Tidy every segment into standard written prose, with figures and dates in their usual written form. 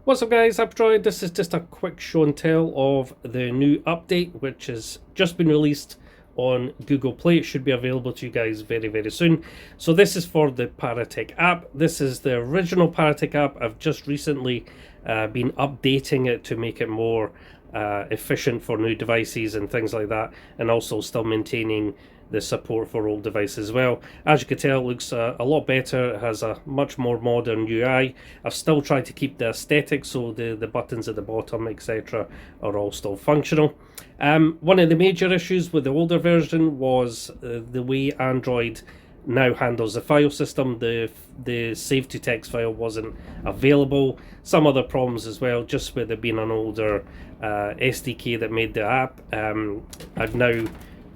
What's up guys, Android. This is just a quick show and tell of the new update which has just been released on Google Play. It should be available to you guys very soon. So this is for the PARATEK app. This is the original PARATEK app. I've just recently been updating it to make it more efficient for new devices and things like that, and also still maintaining the support for old devices as well. As you can tell, it looks a lot better. It has a much more modern UI. I've still tried to keep the aesthetic, so the buttons at the bottom, etc., are all still functional. One of the major issues with the older version was the way Android now handles the file system. The save to text file wasn't available. Some other problems as well, just with it being an older SDK that made the app. I've now,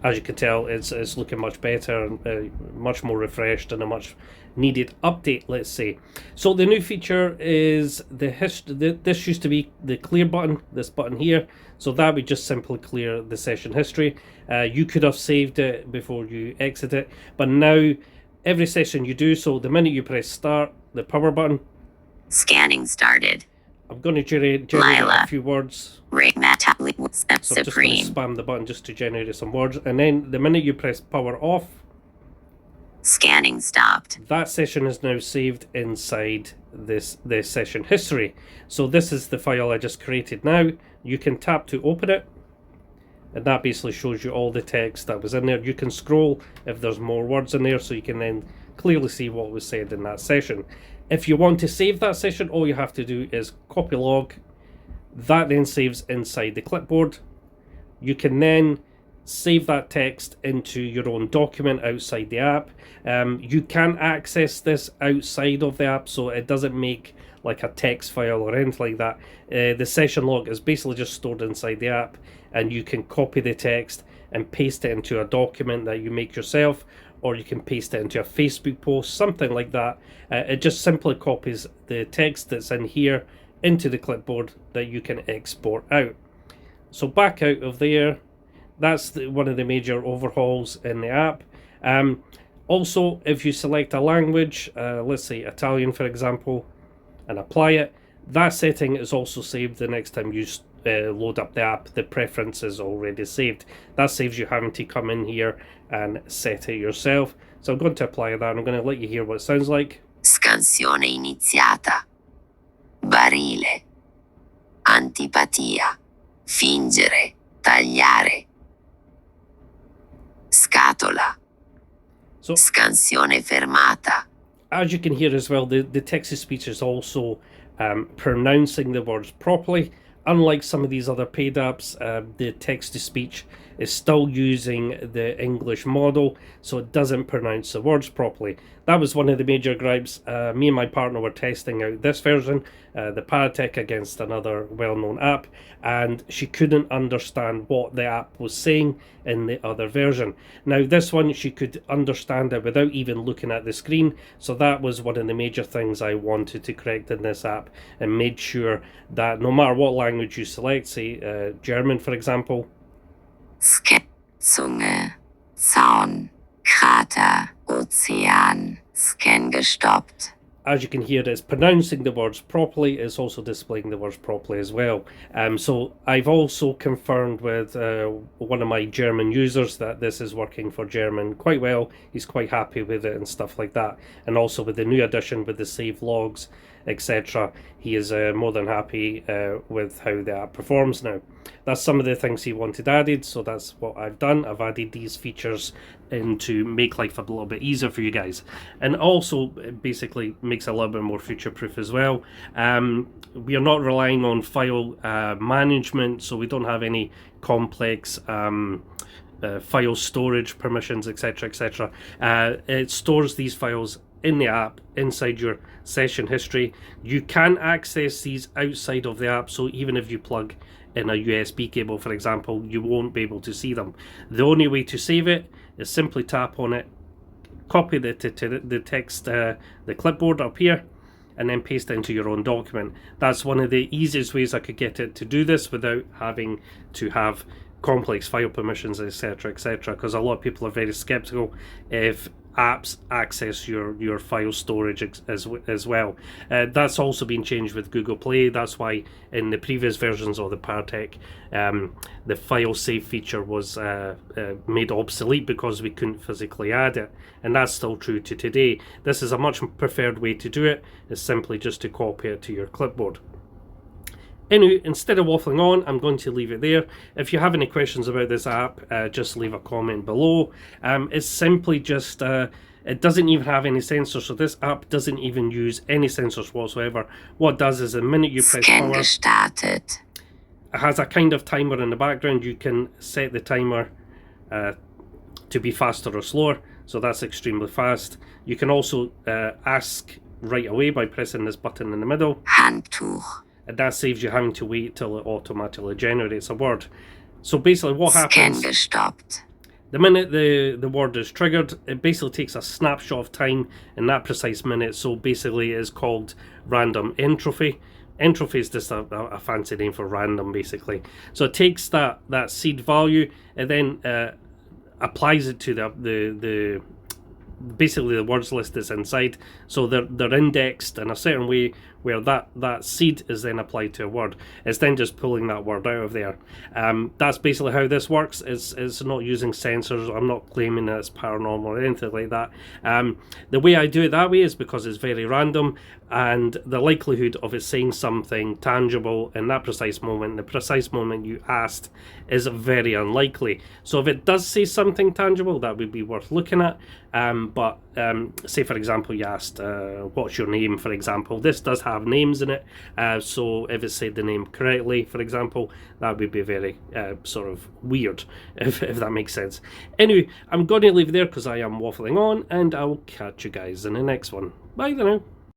as you can tell, it's looking much better, much more refreshed, and a much needed update, let's say. So the new feature is this used to be the clear button, this button here. So that would just simply clear the session history. You could have saved it before you exit it, but now every session you do, so the minute you press start, the power button. Scanning started. I'm going to generate a few words. So I'm just going to spam the button just to generate some words. And then the minute you press power off, scanning stopped. That session is now saved inside this session history. So this is the file I just created now. You can tap to open it, and that basically shows you all the text that was in there. You can scroll if there's more words in there, so you can then clearly see what was said in that session. If you want to save that session, all you have to do is copy log. That then saves inside the clipboard. You can then save that text into your own document outside the app. You can access this outside of the app, so it doesn't make like a text file or anything like that. The session log is basically just stored inside the app, and you can copy the text and paste it into a document that you make yourself, or you can paste it into a Facebook post, something like that. It just simply copies the text that's in here into the clipboard that you can export out. So back out of there, that's one of the major overhauls in the app. Also, if you select a language, let's say Italian for example, and apply it, that setting is also saved the next time you load up the app. The preference is already saved. That saves you having to come in here and set it yourself. So I'm going to apply that, and I'm going to let you hear what it sounds like. Scansione iniziata. Barile. Antipatia. Fingere. Tagliare. Scatola. So, scansione fermata. As you can hear as well, the text-to-speech is also pronouncing the words properly. Unlike some of these other paid apps, the text-to-speech is still using the English model, so it doesn't pronounce the words properly. That was one of the major gripes. Me and my partner were testing out this version, the PARATEK, against another well-known app, and she couldn't understand what the app was saying in the other version. Now this one, she could understand it without even looking at the screen, so that was one of the major things I wanted to correct in this app, and made sure that no matter what language you select, say German for example, Zunge, Zaun, Krater, Ozean, Scan gestoppt. As you can hear, it's pronouncing the words properly. It's also displaying the words properly as well. So I've also confirmed with one of my German users that this is working for German quite well. He's quite happy with it and stuff like that. And also with the new addition with the save logs, etc., he is more than happy with how the app performs now. That's some of the things he wanted added, so that's what I've done. I've added these features in to make life a little bit easier for you guys, and also it basically makes it a little bit more future-proof as well. We are not relying on file management, so we don't have any complex file storage permissions, etc. It stores these files in the app inside your session history. You can access these outside of the app, so even if you plug in a USB cable for example, you won't be able to see them. The only way to save it is simply tap on it, copy the text, the clipboard up here, and then paste it into your own document. That's one of the easiest ways I could get it to do this without having to have complex file permissions, etc, because a lot of people are very skeptical. If apps access your file storage as well. That's also been changed with Google Play. That's why in the previous versions of the PARATEK, the file save feature was made obsolete because we couldn't physically add it, and that's still true to today. This is a much preferred way to do it. It's simply just to copy it to your clipboard. Anyway, instead of waffling on, I'm going to leave it there. If you have any questions about this app, just leave a comment below. It's simply just, it doesn't even have any sensors, so this app doesn't even use any sensors whatsoever. What it does is the minute you press Scan power, gestartet. it has a kind of timer in the background. You can set the timer to be faster or slower, so that's extremely fast. You can also ask right away by pressing this button in the middle. Handtuch. And that saves you having to wait till it automatically generates a word. So basically what Scan happens, gestoppt. the minute the word is triggered, it basically takes a snapshot of time in that precise minute. So basically it's called random entropy. Entropy is just a fancy name for random, basically. So it takes that seed value and then applies it to the basically the words list is inside, so they're indexed in a certain way where that seed is then applied to a word. It's then just pulling that word out of there. That's basically how this works. It's not using sensors. I'm not claiming that it's paranormal or anything like that. The way I do it that way is because it's very random, and the likelihood of it saying something tangible in that precise moment, the precise moment you asked, is very unlikely. So if it does say something tangible, that would be worth looking at. But say for example you asked what's your name, for example. This does have names in it, so if it said the name correctly, for example, that would be very sort of weird, if that makes sense. Anyway, I'm going to leave it there because I am waffling on, and I will catch you guys in the next one. Bye for now.